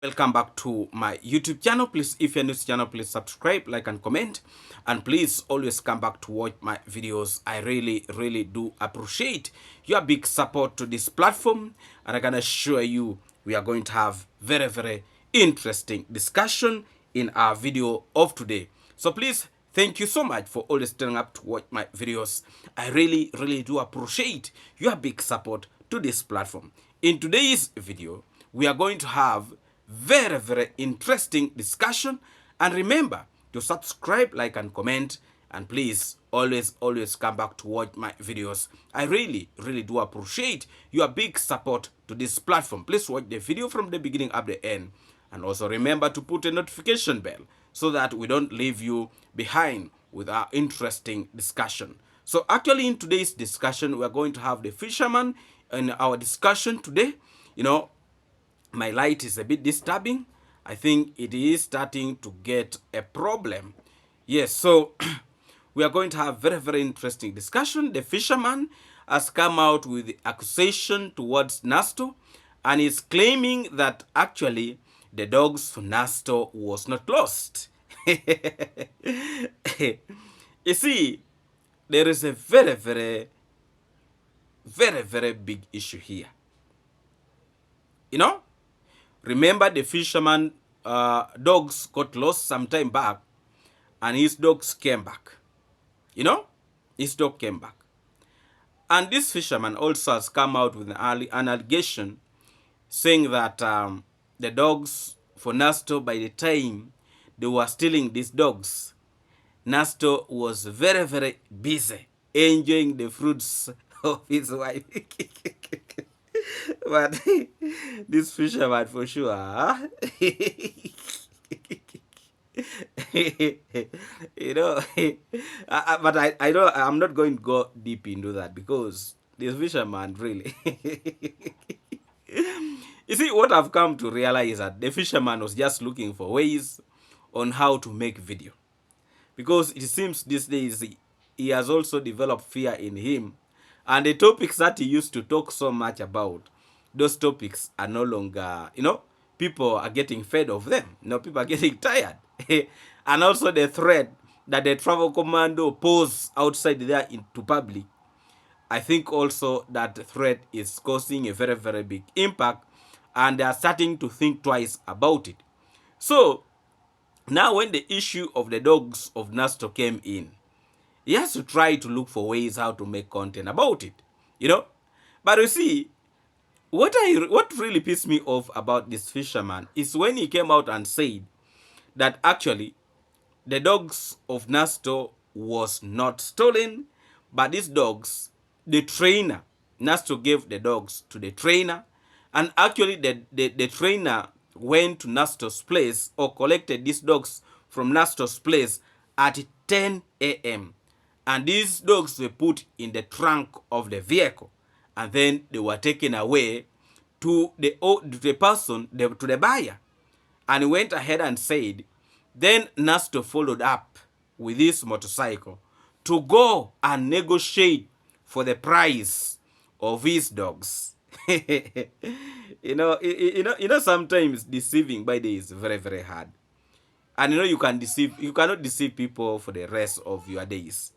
Welcome back to my YouTube channel. Please, if you're new to the channel, please subscribe, like, and comment. And please always come back to watch my videos. I really do appreciate your big support to this platform. And I can assure you, we are going to have very interesting discussion in our video of today. So please, thank you so much for always turning up to watch my videos. I really do appreciate your big support to this platform. In today's video, we are going to have very interesting discussion. And remember to subscribe, like, and comment. And please always come back to watch my videos. I really do appreciate your big support to this platform. Please watch the video from the beginning up to the end. And also remember to put a notification bell so that we don't leave you behind with our interesting discussion. So actually in today's discussion, we are going to have the fisherman in our discussion today. My light is a bit disturbing. I think it is starting to get a problem. Yes, so we are going to have very interesting discussion. The fisherman has come out with the accusation towards Nasto, and is claiming that actually the dogs for Nasto was not lost. You see, there is a very big issue here. Remember the fisherman dogs got lost some time back, and his dogs came back. His dog came back. And this fisherman also has come out with an allegation saying that the dogs for Nasto, by the time they were stealing these dogs, Nasto was very busy enjoying the fruits of his wife. But this fisherman for sure, huh? But I don't, I'm not going to go deep into that, because this fisherman really you see, what I've come to realize is that the fisherman was just looking for ways on how to make video, because it seems these days he has also developed fear in him, and the topics that he used to talk so much about, those topics are no longer, people are getting fed of them. People are getting tired. And also the threat that the travel commando pose outside there into public, I think also that threat is causing a very big impact, and they are starting to think twice about it. So now when the issue of the dogs of Nasto came in, he has to try to look for ways how to make content about it. But you see, what really pissed me off about this fisherman is when he came out and said that actually the dogs of Nasto was not stolen, but these dogs, the trainer, Nasto gave the dogs to the trainer, and actually the trainer went to Nasto's place, or collected these dogs from Nasto's place at 10 a.m. And these dogs were put in the trunk of the vehicle, and then they were taken away to the person, to the buyer. And he went ahead and said, then Nasto followed up with this motorcycle to go and negotiate for the price of his dogs. Sometimes deceiving by day is very hard. And you cannot deceive people for the rest of your days.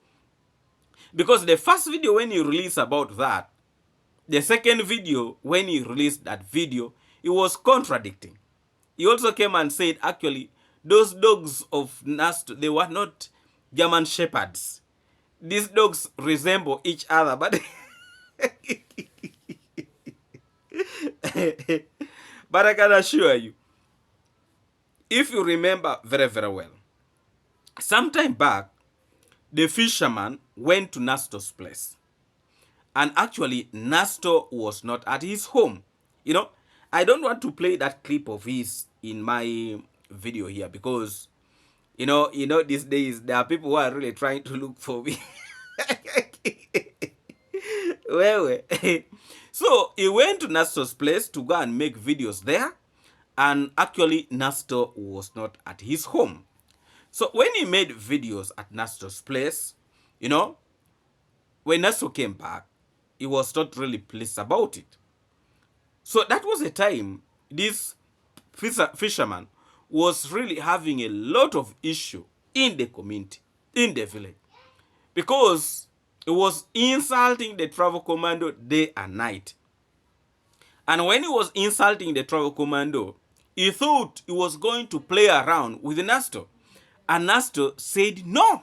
Because the first video when you release about that, the second video when he released that video, he was contradicting. He also came and said actually those dogs of Nasto, they were not German shepherds. These dogs resemble each other, but but I can assure you, if you remember very well, sometime back, the fisherman went to Nasto's place. And actually, Nasto was not at his home. I don't want to play that clip of his in my video here, because, these days, there are people who are really trying to look for me. Well, so he went to Nasto's place to go and make videos there. And actually, Nasto was not at his home. So when he made videos at Nasto's place, when Nasto came back, he was not really pleased about it. So that was a time this fisherman was really having a lot of issue in the community, in the village, because it was insulting the travel commando day and night. And when he was insulting the travel commando, he thought he was going to play around with Nasto. And Nasto said, no,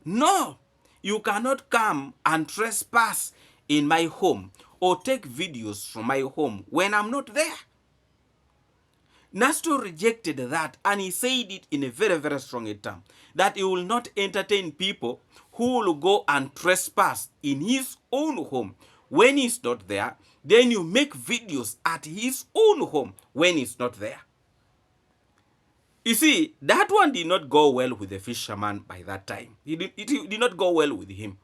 no, you cannot come and trespass in my home or take videos from my home when I'm not there. Nasto rejected that, and he said it in a very, very strong term, that he will not entertain people who will go and trespass in his own home when he's not there. Then you make videos at his own home when he's not there. You see, that one did not go well with the fisherman by that time. It did not go well with him.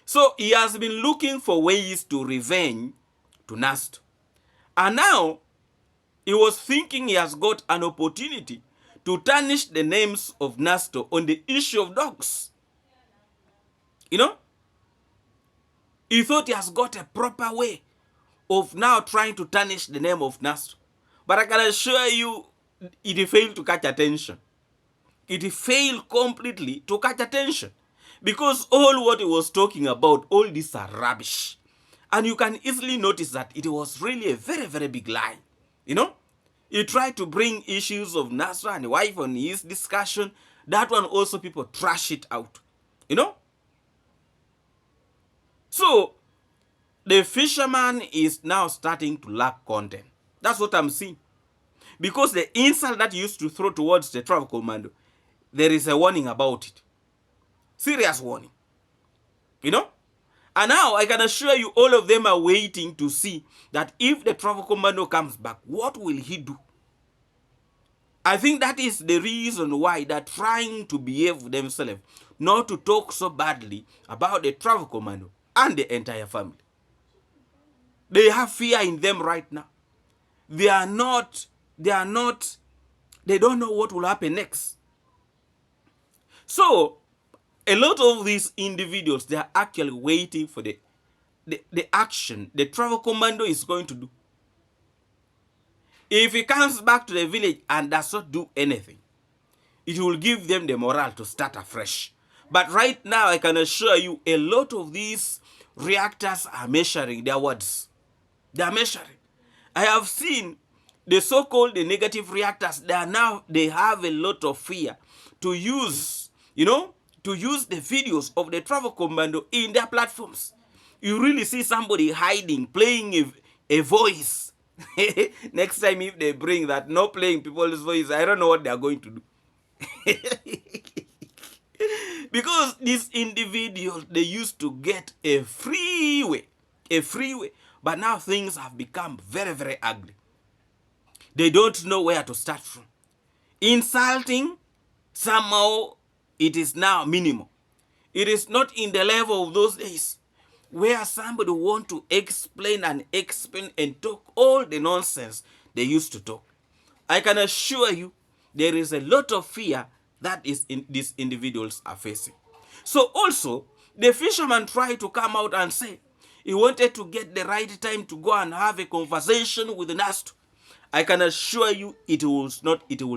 So he has been looking for ways to revenge to Nasto. And now he was thinking he has got an opportunity to tarnish the names of Nasto on the issue of dogs. You know? He thought he has got a proper way of now trying to tarnish the name of Nasto. But I can assure you, it failed to catch attention. It failed completely to catch attention. Because all what he was talking about, all these are rubbish. And you can easily notice that it was really a very, very big lie. You know? He tried to bring issues of Nasto and wife on his discussion. That one also people trash it out. You know? So, the fisherman is now starting to lack content. That's what I'm seeing. Because the insult that he used to throw towards the travel commando, there is a warning about it. Serious warning. You know? And now I can assure you all of them are waiting to see that if the travel commando comes back, what will he do? I think that is the reason why they're trying to behave themselves, not to talk so badly about the travel commando and the entire family. They have fear in them right now. They don't know what will happen next. So, a lot of these individuals, they are actually waiting for the action the travel commando is going to do. If he comes back to the village and does not do anything, it will give them the morale to start afresh. But right now, I can assure you, a lot of these reactors are measuring their words. They are measuring. I have seen the so-called the negative reactors, they have a lot of fear to use, to use the videos of the travel commando in their platforms. You really see somebody hiding, playing a voice. Next time if they bring that, no playing people's voice, I don't know what they are going to do. Because these individuals, they used to get a free way. But now things have become very, very ugly. They don't know where to start from. Insulting, somehow, it is now minimal. It is not in the level of those days where somebody want to explain and talk all the nonsense they used to talk. I can assure you, there is a lot of fear that these individuals are facing. So also, the fisherman tried to come out and say he wanted to get the right time to go and have a conversation with Nasto. I can assure you, it will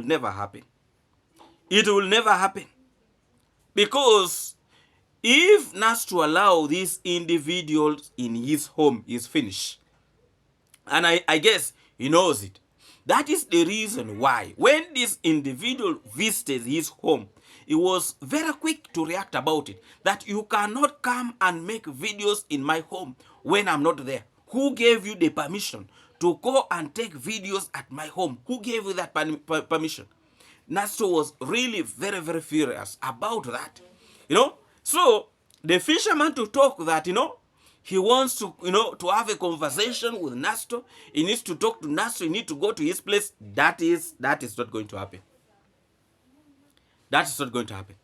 never happen. It will never happen. Because if Nasto allow these individuals in his home, is finished. And I guess he knows it. That is the reason why when this individual visited his home, he was very quick to react about it. That you cannot come and make videos in my home when I'm not there. Who gave you the permission to go and take videos at my home? Who gave you that permission? Nasto was really very, very furious about that. So the fisherman to talk that, he wants to, to have a conversation with Nasto. He needs to talk to Nasto. He needs to go to his place. That is not going to happen. That is not going to happen.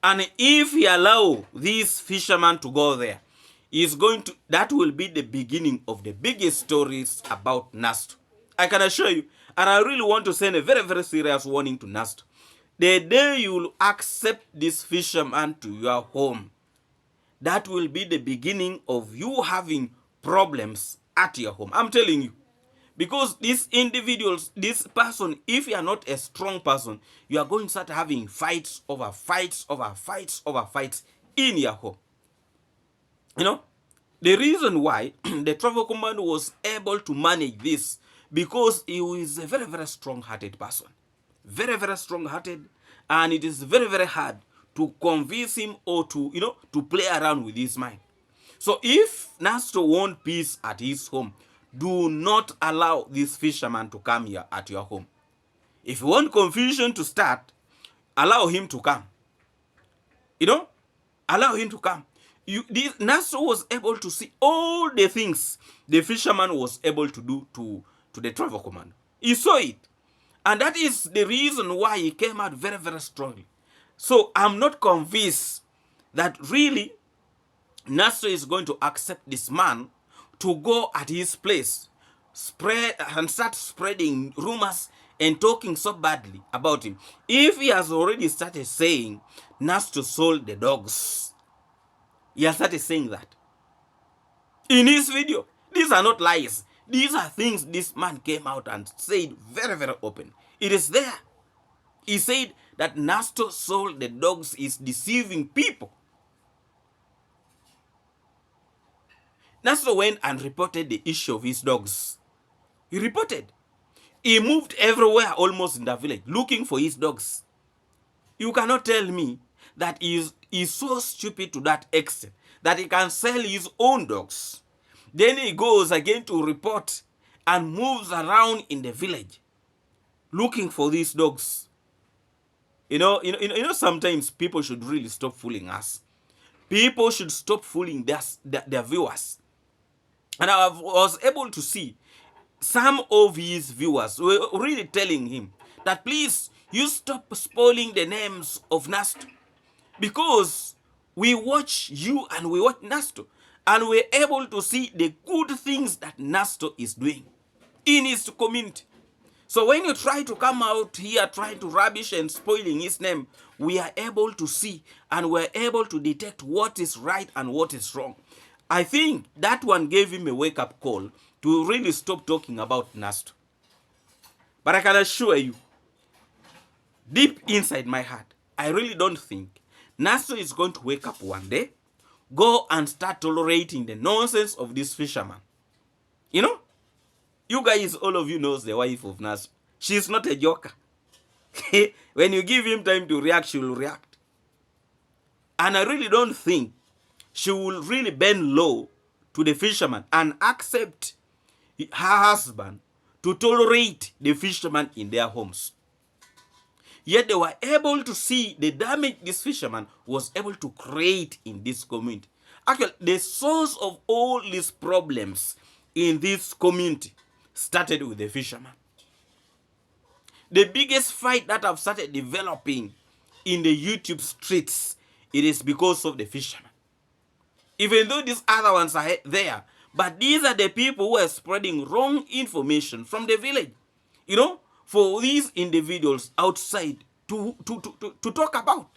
And if he allow this fisherman to go there, that will be the beginning of the biggest stories about Nasto. I can assure you. And I really want to send a very, very serious warning to Nasto. The day you will accept this fisherman to your home, that will be the beginning of you having problems at your home. I'm telling you. Because these individuals, this person, if you are not a strong person, you are going to start having fights over fights over fights over fights in your home. You know, the reason why the travel command was able to manage this, because he is a very, very strong-hearted person. Very, very strong-hearted, and it is very, very hard to convince him or to, to play around with his mind. So if Nasto want peace at his home, do not allow this fisherman to come here at your home. If you want confusion to start, allow him to come. Allow him to come. Nasto was able to see all the things the fisherman was able to do to the travel command. He saw it. And that is the reason why he came out very, very strongly. So I'm not convinced that really Nasto is going to accept this man to go at his place, spread and start spreading rumors and talking so badly about him. If he has already started saying Nasto sold the dogs, he has started saying that in his video. These are not lies. These are things this man came out and said very, very open. It is there. He said that Nasto sold the dogs is deceiving people. Nasto went and reported the issue of his dogs. He reported. He moved everywhere almost in the village looking for his dogs. You cannot tell me that he is so stupid to that extent that he can sell his own dogs. Then he goes again to report and moves around in the village looking for these dogs. Sometimes people should really stop fooling us. People should stop fooling their viewers. And I was able to see some of his viewers were really telling him that please, you stop spoiling the names of Nasto. Because we watch you and we watch Nasto, and we're able to see the good things that Nasto is doing in his community. So when you try to come out here trying to rubbish and spoiling his name, we are able to see and we're able to detect what is right and what is wrong. I think that one gave him a wake-up call to really stop talking about Nasto. But I can assure you, deep inside my heart, I really don't think Nasto is going to wake up one day, go and start tolerating the nonsense of this fisherman. You guys, all of you knows the wife of Nasto. She's not a joker. When you give him time to react, she will react. And I really don't think she will really bend low to the fisherman and accept her husband to tolerate the fisherman in their homes. Yet they were able to see the damage this fisherman was able to create in this community. Actually, the source of all these problems in this community started with the fisherman. The biggest fight that have started developing in the YouTube streets, it is because of the fisherman. Even though these other ones are there, but these are the people who are spreading wrong information from the village, for these individuals outside to talk about.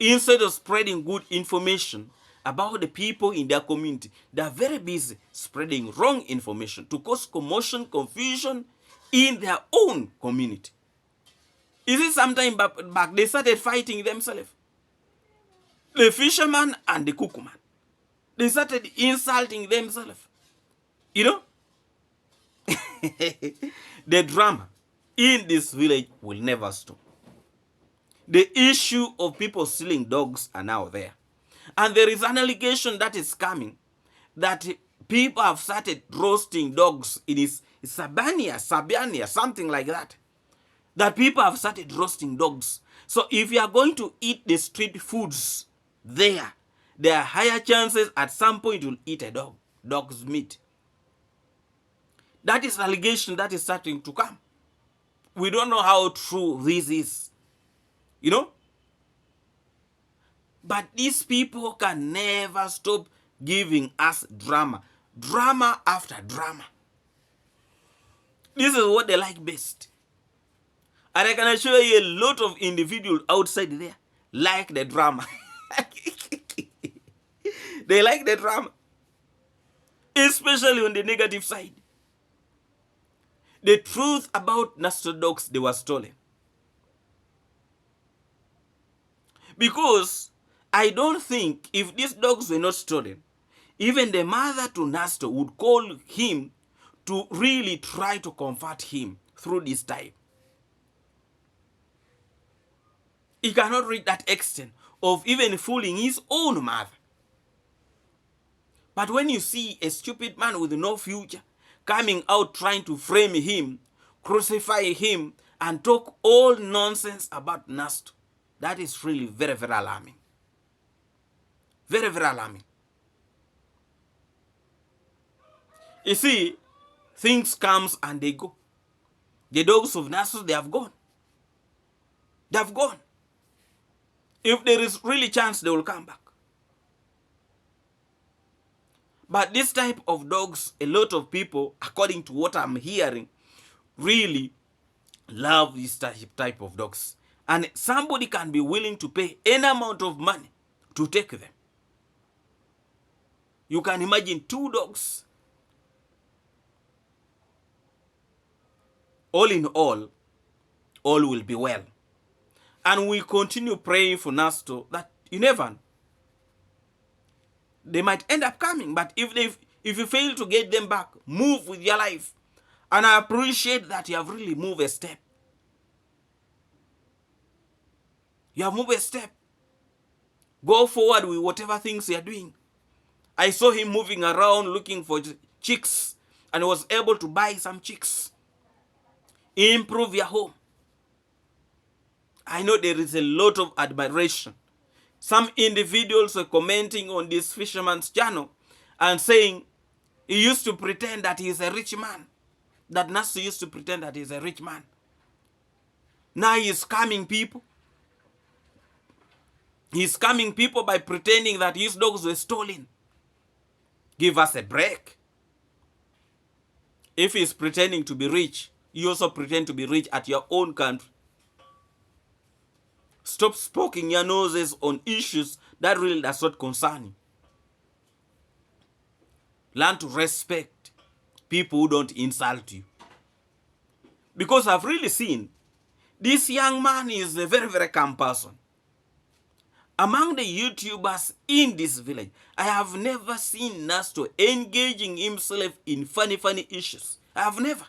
Instead of spreading good information about the people in their community, they are very busy spreading wrong information to cause commotion, confusion in their own community. Is it sometime back they started fighting themselves? The fisherman and the cookman. They started insulting themselves. The drama in this village will never stop. The issue of people stealing dogs are now there. And there is an allegation that is coming that people have started roasting dogs. It is Sabania, something like that. That people have started roasting dogs. So if you are going to eat the street foods there are higher chances at some point you'll eat a dog's meat. That is allegation that is starting to come. We don't know how true this is. But these people can never stop giving us drama. Drama after drama. This is what they like best. And I can assure you a lot of individuals outside there like the drama. They like the drama. Especially on the negative side. The truth about Nasto dogs, they were stolen. Because I don't think if these dogs were not stolen, even the mother to Nasto would call him to really try to comfort him through this time. He cannot reach that extent of even fooling his own mother. But when you see a stupid man with no future coming out trying to frame him, crucify him, and talk all nonsense about Nasto, that is really very, very alarming. Very, very alarming. You see, things comes and they go. The dogs of Nasto, they have gone. They have gone. If there is really chance, they will come back. But this type of dogs, a lot of people, according to what I'm hearing, really love this type of dogs. And somebody can be willing to pay any amount of money to take them. You can imagine 2 dogs. All in all will be well. And we continue praying for Nasto that you never know. They might end up coming, but if you fail to get them back, move with your life. And I appreciate that you have really moved a step. You have moved a step. Go forward with whatever things you are doing. I saw him moving around looking for chicks and was able to buy some chicks. Improve your home. I know there is a lot of admiration. Some individuals were commenting on this fisherman's channel and saying he used to pretend that he is a rich man. That Nasto used to pretend that he is a rich man. Now he is scamming people. He is scamming people by pretending that his dogs were stolen. Give us a break. If he is pretending to be rich, you also pretend to be rich at your own country. Stop poking your noses on issues that really does not concern you. Learn to respect people who don't insult you. Because I've really seen this young man is a very, very calm person. Among the YouTubers in this village, I have never seen Nasto engaging himself in funny issues. I have never.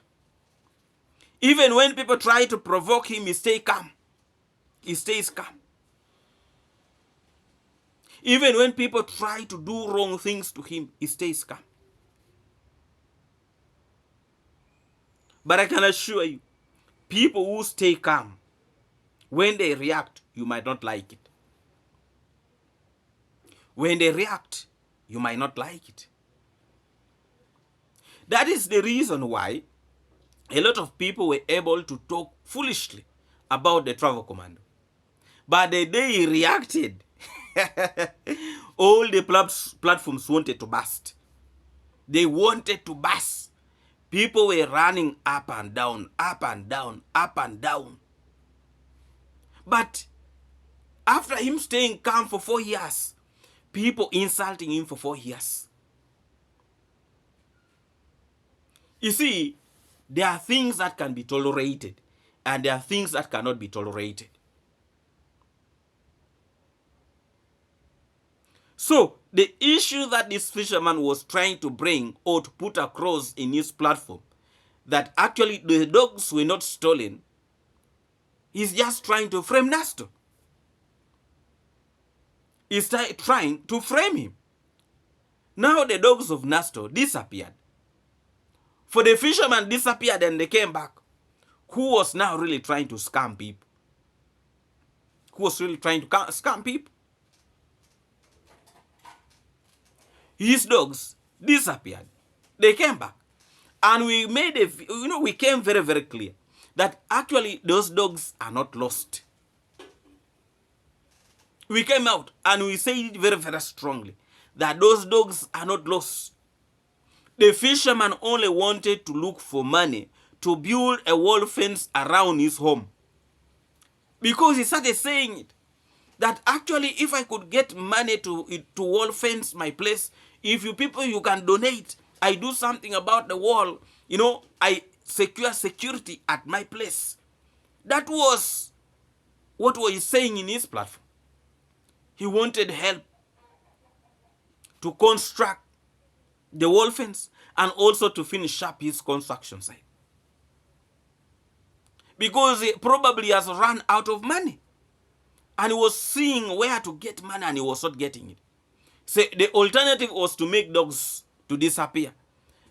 Even when people try to provoke him, he stays calm. He stays calm. Even when people try to do wrong things to him, he stays calm. But I can assure you, people who stay calm, when they react, you might not like it. When they react, you might not like it. That is the reason why a lot of people were able to talk foolishly about the travel commando. But the day he reacted, all the platforms wanted to burst. They wanted to burst. People were running up and down, up and down, up and down. But after him staying calm for 4 years, people insulting him for 4 years. You see, there are things that can be tolerated, and there are things that cannot be tolerated. So, the issue that this fisherman was trying to bring or to put across in his platform, that actually the dogs were not stolen, he's just trying to frame Nasto. He's trying to frame him. Now the dogs of Nasto disappeared. For the fisherman disappeared and they came back. Who was now really trying to scam people? Who was really trying to scam people? His dogs disappeared. They came back. And we made we came very, very clear that actually those dogs are not lost. We came out and we said it very, very strongly that those dogs are not lost. The fisherman only wanted to look for money to build a wall fence around his home. Because he started saying it, that actually if I could get money to wall fence my place, if you people, you can donate, I do something about the wall, I secure security at my place. That was what was he saying in his platform. He wanted help to construct the wall fence and also to finish up his construction site. Because he probably has run out of money. And he was seeing where to get money and he was not getting it. So the alternative was to make dogs to disappear.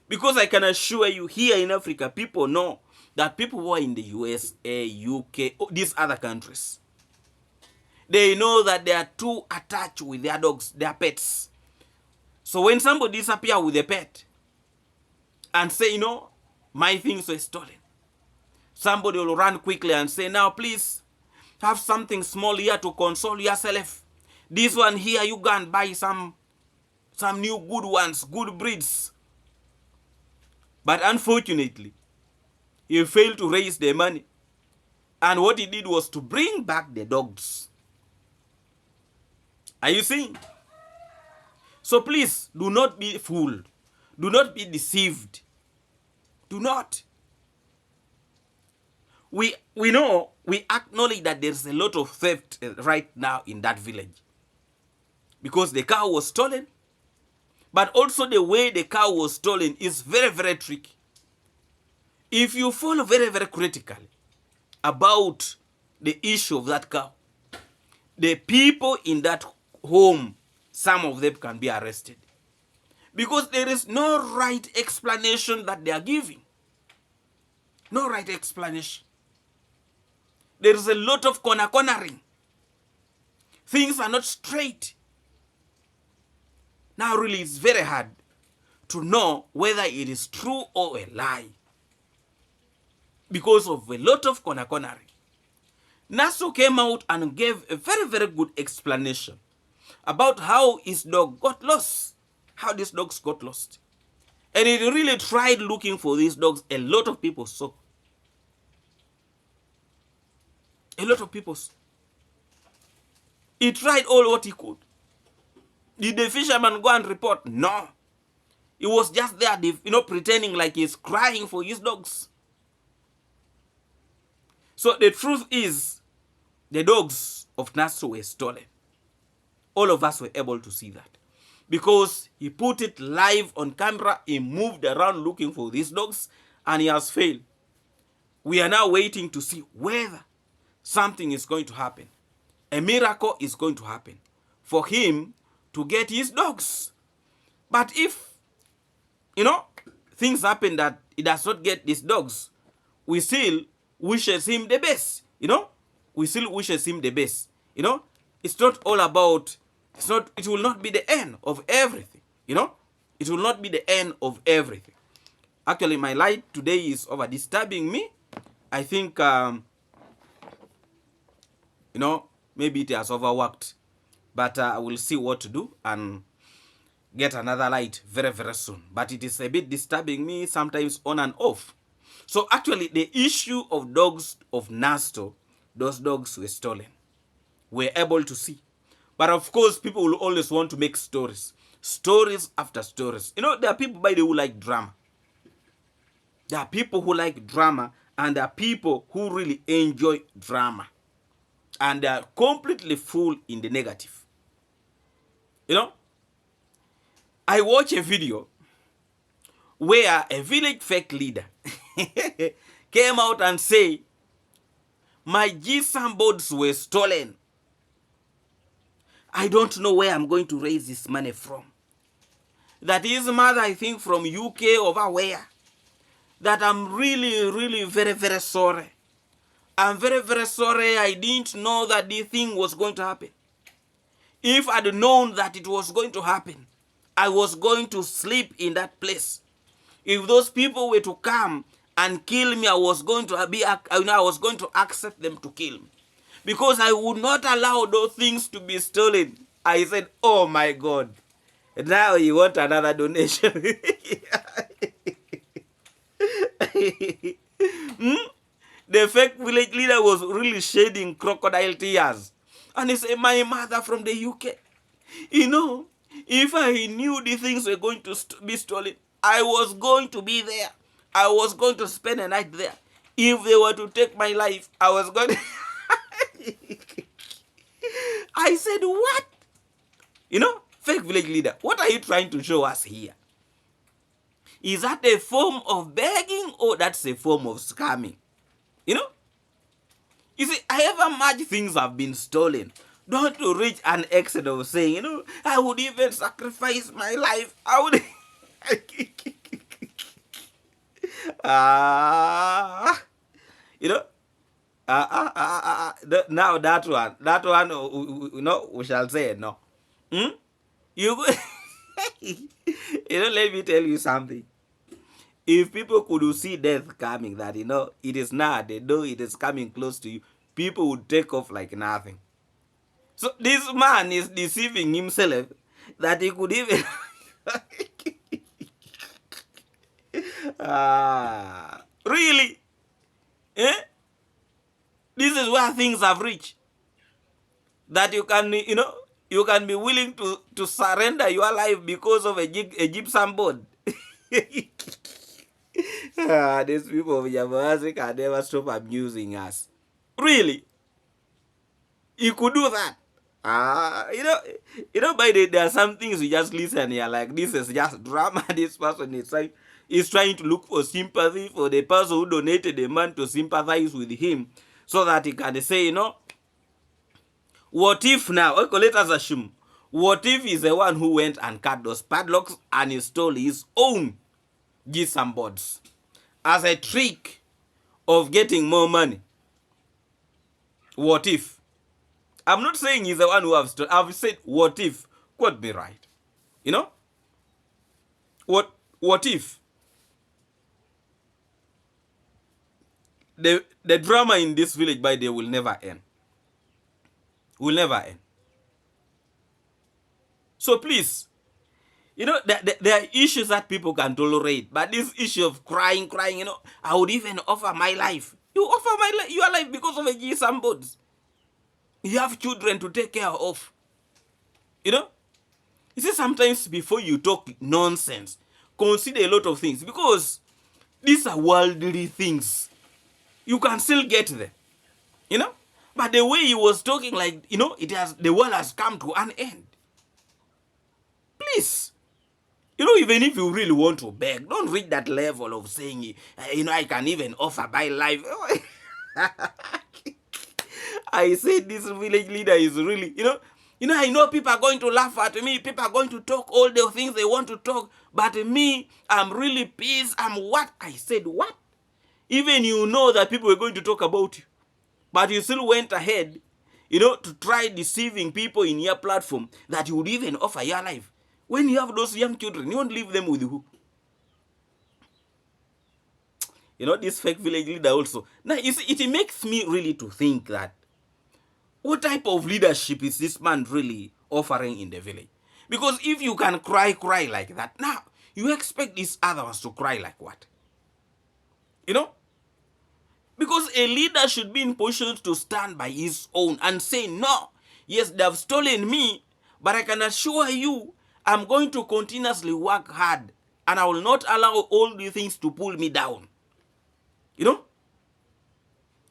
Because I can assure you, here in Africa, people know that people who are in the USA, UK, these other countries, they know that they are too attached with their dogs, their pets. So when somebody disappears with a pet and say, you know, my things were stolen, somebody will run quickly and say, now please, have something small here to console yourself. This one here, you go and buy some new good ones, good breeds. But unfortunately, he failed to raise the money. And what he did was to bring back the dogs. Are you seeing? So please, do not be fooled. Do not be deceived. Do not. We know, we acknowledge that there's a lot of theft right now in that village. Because the cow was stolen. But also the way the cow was stolen is very, very tricky. If you follow very, very critically about the issue of that cow, the people in that home, some of them can be arrested. Because there is no right explanation that they are giving. No right explanation. There is a lot of cornering. Things are not straight. Now really it's very hard to know whether it is true or a lie. Because of a lot of cornering. Nasto came out and gave a very, very good explanation about how his dog got lost. How these dogs got lost. And he really tried looking for these dogs. A lot of people saw. A lot of people saw. He tried all what he could. Did the fisherman go and report? No. He was just there, pretending like he's crying for his dogs. So the truth is, the dogs of Nasto were stolen. All of us were able to see that. Because he put it live on camera, he moved around looking for these dogs, and he has failed. We are now waiting to see whether something is going to happen. A miracle is going to happen for him to get his dogs. But if, things happen that he does not get these dogs, we still wishes him the best. We still wishes him the best. It's not all about, it will not be the end of everything. It will not be the end of everything. Actually, my light today is over disturbing me. I think, maybe it has overworked. But I will see what to do and get another light very, very soon. But it is a bit disturbing me, sometimes on and off. So actually, the issue of dogs of Nasto, those dogs were stolen. We're able to see. But of course, people will always want to make stories. Stories after stories. There are people, by the way, who like drama. There are people who like drama, and there are people who really enjoy drama. And they are completely full in the negative. I watch a video where a village fake leader came out and say, my GSAM boards were stolen. I don't know where I'm going to raise this money from. That his mother, I think, from UK over where. That I'm really, really very, very sorry. I'm very, very sorry. I didn't know that this thing was going to happen. If I'd known that it was going to happen, I was going to sleep in that place. If those people were to come and kill me, I was going to accept them to kill me. Because I would not allow those things to be stolen. I said, oh my God. Now you want another donation. The fake village leader was really shedding crocodile tears. And he said, my mother from the UK, if I knew the things were going to be stolen, I was going to be there. I was going to spend a night there. If they were to take my life, I was going to... I said, what? You know, fake village leader, what are you trying to show us here? Is that a form of begging or that's a form of scamming? You know? You see, however much things have been stolen, don't to reach an extent of saying, you know, I would even sacrifice my life. I would... You know, now that one, you know, we shall say no. You, you know, let me tell you something. If people could see death coming, that, you know, it is now, they know it is coming close to you, people would take off like nothing. So this man is deceiving himself that he could even... Really? Eh? This is where things have reached. That you can, you know, you can be willing to surrender your life because of a gypsum board. These people of Jamaica can never stop amusing us. Really? You could do that? You know, by the, there are some things you just listen here, like, this is just drama. This person is trying to look for sympathy for the person who donated the man to sympathize with him, so that he can say, you know, what if now, okay, let us assume, what if he's the one who went and cut those padlocks and installed his own GSM boards as a trick of getting more money? What if? I'm not saying he's the one who have stolen. I've said, what if? Could be right. You know? What if? The drama in this village, by the way, will never end. Will never end. So please, you know, there are issues that people can tolerate, but this issue of crying, you know, I would even offer my life. You offer your life because of a GSM boards. You have children to take care of. You know? You see, sometimes before you talk nonsense, consider a lot of things, because these are worldly things. You can still get them. You know? But the way he was talking, like, you know, the world has come to an end. Please. You know, even if you really want to beg, don't reach that level of saying, you know, I can even offer my life. I said this village leader is really, you know, I know people are going to laugh at me. People are going to talk all the things they want to talk. But me, I'm really pissed. I'm what? I said, what? Even you know that people were going to talk about you. But you still went ahead, you know, to try deceiving people in your platform that you would even offer your life. When you have those young children, you won't leave them with who? You know, this fake village leader also. Now, you see, it makes me really to think that, what type of leadership is this man really offering in the village? Because if you can cry like that, now, you expect these other ones to cry like what? You know? Because a leader should be in position to stand by his own and say, no, yes, they have stolen me, but I can assure you, I'm going to continuously work hard, and I will not allow all these things to pull me down. You know?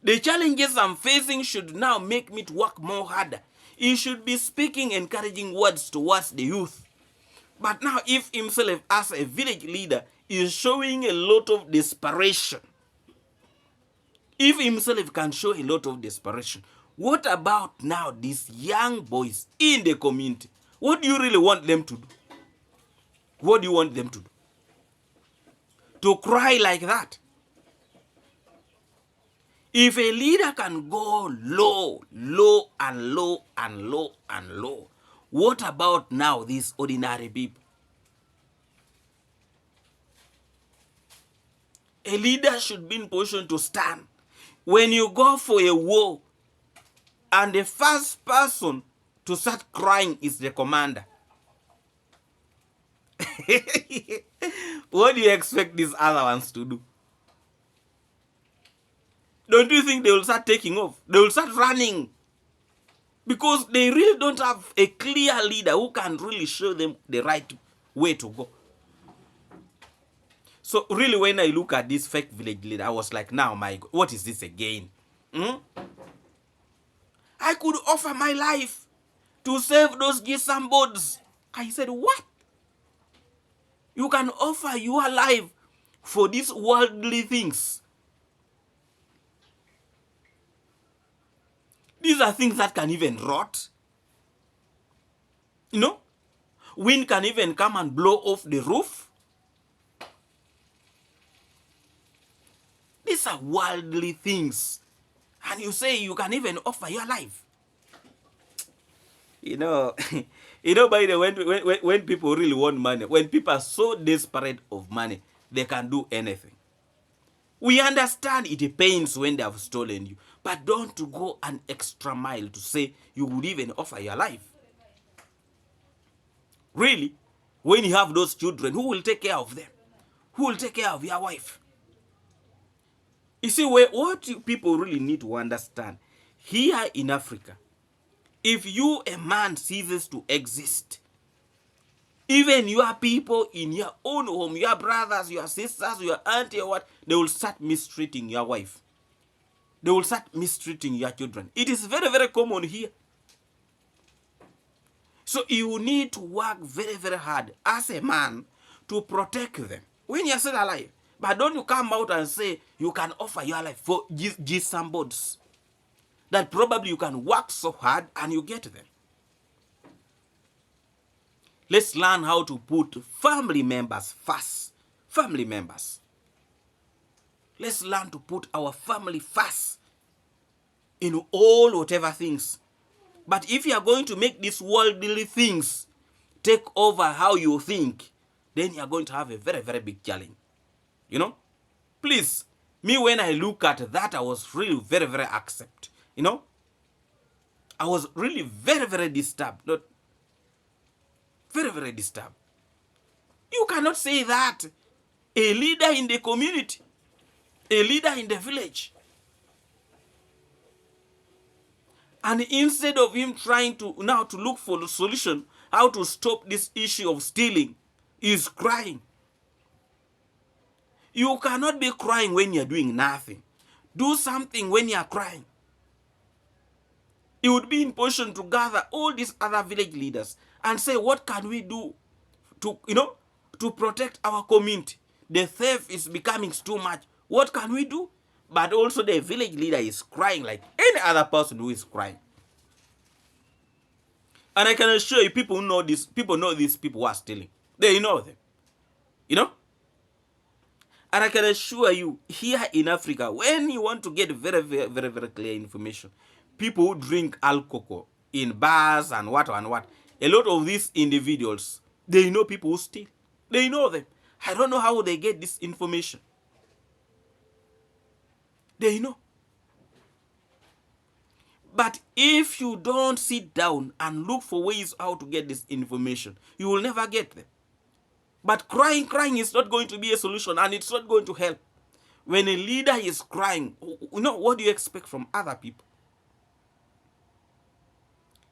The challenges I'm facing should now make me to work more harder. He should be speaking encouraging words towards the youth. But now, if himself as a village leader is showing a lot of desperation, if himself can show a lot of desperation, what about now these young boys in the community? What do you really want them to do? What do you want them to do? To cry like that? If a leader can go low, and low, and low, and low, what about now these ordinary people? A leader should be in position to stand. When you go for a war, and the first person to start crying is the commander, what do you expect these other ones to do? Don't you think they will start taking off? They will start running. Because they really don't have a clear leader who can really show them the right way to go. So really, when I look at this fake village leader, I was like, now, my God, what is this again? I could offer my life to save those Gisam boards. I said, what? You can offer your life for these worldly things. These are things that can even rot. You know? Wind can even come and blow off the roof. These are worldly things. And you say you can even offer your life. You know, by the way, when people really want money, when people are so desperate of money, they can do anything. We understand it pains when they have stolen you, but don't go an extra mile to say you would even offer your life. Really, when you have those children, who will take care of them? Who will take care of your wife? You see, what people really need to understand, here in Africa, if you, a man, ceases to exist, even your people in your own home, your brothers, your sisters, your auntie, or what, they will start mistreating your wife. They will start mistreating your children. It is very, very common here. So you need to work very, very hard as a man to protect them when you're still alive. But don't you come out and say you can offer your life for some boards that probably you can work so hard and you get them. Let's learn how to put family members first. Family members. Let's learn to put our family first in all whatever things. But if you are going to make these worldly things take over how you think, then you are going to have a very, very big challenge. You know? Please, me, when I look at that, I was really very, very upset. You know? I was really very, very disturbed. Not very, very disturbed. You cannot say that. A leader in the community, a leader in the village, and instead of him trying to now to look for the solution, how to stop this issue of stealing, is crying. You cannot be crying when you're doing nothing. Do something when you're crying. It would be in position to gather all these other village leaders and say, what can we do to, to protect our community? The theft is becoming too much. What can we do? But also the village leader is crying like any other person who is crying. And I can assure you, people know this. People know these people who are stealing. They know them. You know? And I can assure you, here in Africa, when you want to get very, very, very, very clear information, people who drink alcohol in bars and what, a lot of these individuals, they know people who steal. They know them. I don't know how they get this information. They know. But if you don't sit down and look for ways how to get this information, you will never get them. But crying is not going to be a solution, and it's not going to help. When a leader is crying, what do you expect from other people?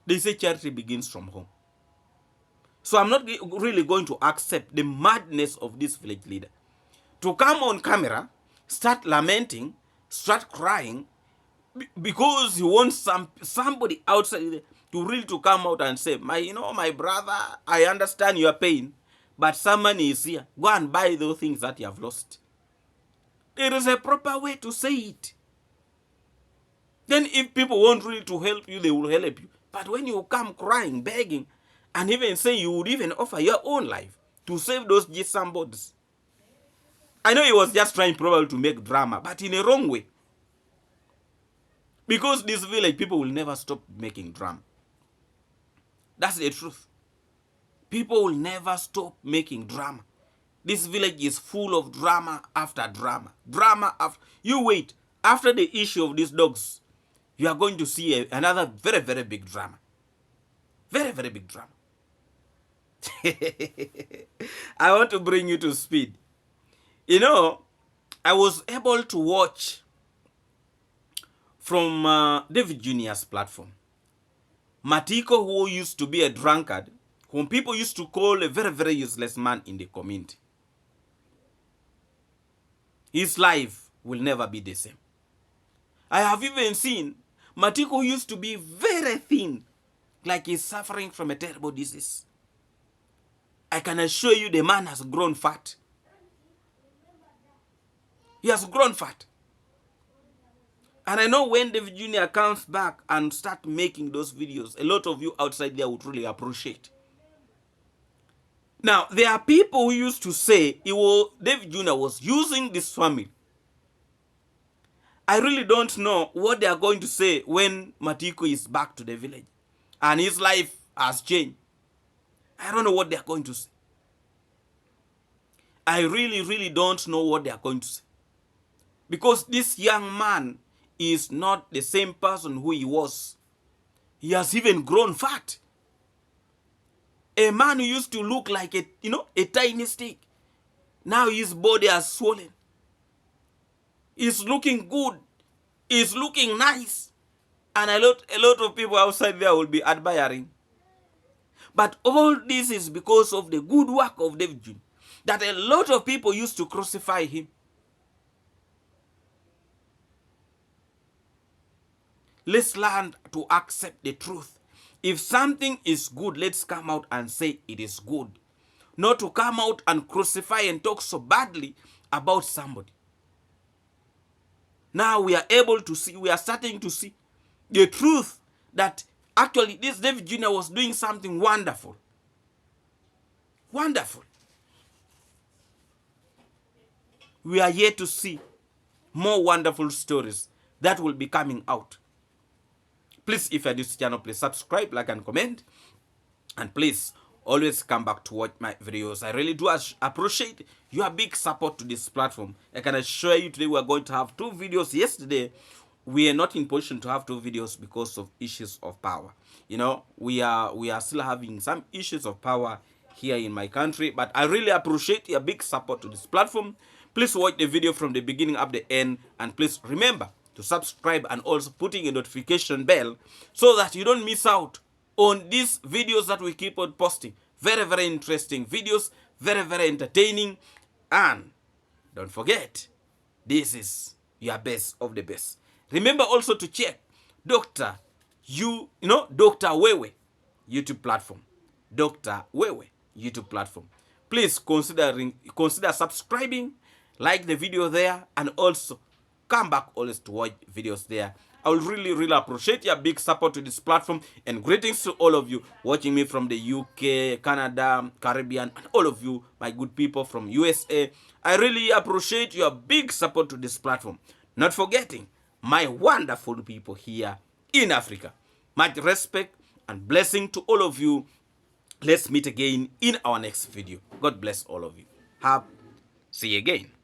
They say charity begins from home. So I'm not really going to accept the madness of this village leader to come on camera, start lamenting, start crying, because he wants somebody outside to really to come out and say, my brother, I understand your pain, but some money is here. Go and buy those things that you have lost. There is a proper way to say it. Then if people want really to help you, they will help you. But when you come crying, begging, and even saying you would even offer your own life to save those somebodies, I know he was just trying probably to make drama, but in a wrong way. Because this village, people will never stop making drama. That's the truth. People will never stop making drama. This village is full of drama after drama. Drama after... You wait. After the issue of these dogs, you are going to see another very, very big drama. Very, very big drama. I want to bring you to speed. I was able to watch from David Jr.'s platform, Matiko, who used to be a drunkard, whom people used to call a very, very useless man in the community. his life will never be the same. I have even seen Matiko, who used to be very thin, like he's suffering from a terrible disease. I can assure you the man has grown fat. He has grown fat. And I know when David Jr. comes back and start making those videos, a lot of you outside there would really appreciate. Now, there are people who used to say David Jr. was using this family. I really don't know what they are going to say when Matiko is back to the village and his life has changed. I don't know what they are going to say. I really don't know what they are going to say. Because this young man is not the same person who he was. He has even grown fat. A man who used to look like a tiny stick. Now his body has swollen. He's looking good. He's looking nice. And a lot of people outside there will be admiring. But all this is because of the good work of David Jr. That a lot of people used to crucify him. Let's learn to accept the truth. If something is good, let's come out and say it is good. Not to come out and crucify and talk so badly about somebody. Now we are able to see, we are starting to see the truth that actually this David Jr. was doing something wonderful. Wonderful. We are yet to see more wonderful stories that will be coming out. Please, if you're new to this channel, please subscribe, like, and comment. And please, always come back to watch my videos. I really do appreciate your big support to this platform. I can assure you today we are going to have 2 videos. Yesterday, we are not in position to have 2 videos because of issues of power. You know, we are still having some issues of power here in my country. But I really appreciate your big support to this platform. Please watch the video from the beginning up to the end. And please remember to subscribe and also putting a notification bell so that you don't miss out on these videos that we keep on posting. Very interesting videos, very entertaining. And don't forget, this is your best of the best. Remember also to check Dr. Wewe YouTube platform. Dr. Wewe YouTube platform. Please consider subscribing, like the video there, and also come back always to watch videos there. I will really appreciate your big support to this platform. And greetings to all of you watching me from the UK, Canada, Caribbean, and all of you, my good people from USA. I really appreciate your big support to this platform. Not forgetting my wonderful people here in Africa. Much respect and blessing to all of you. Let's meet again in our next video. God bless all of you. See you again.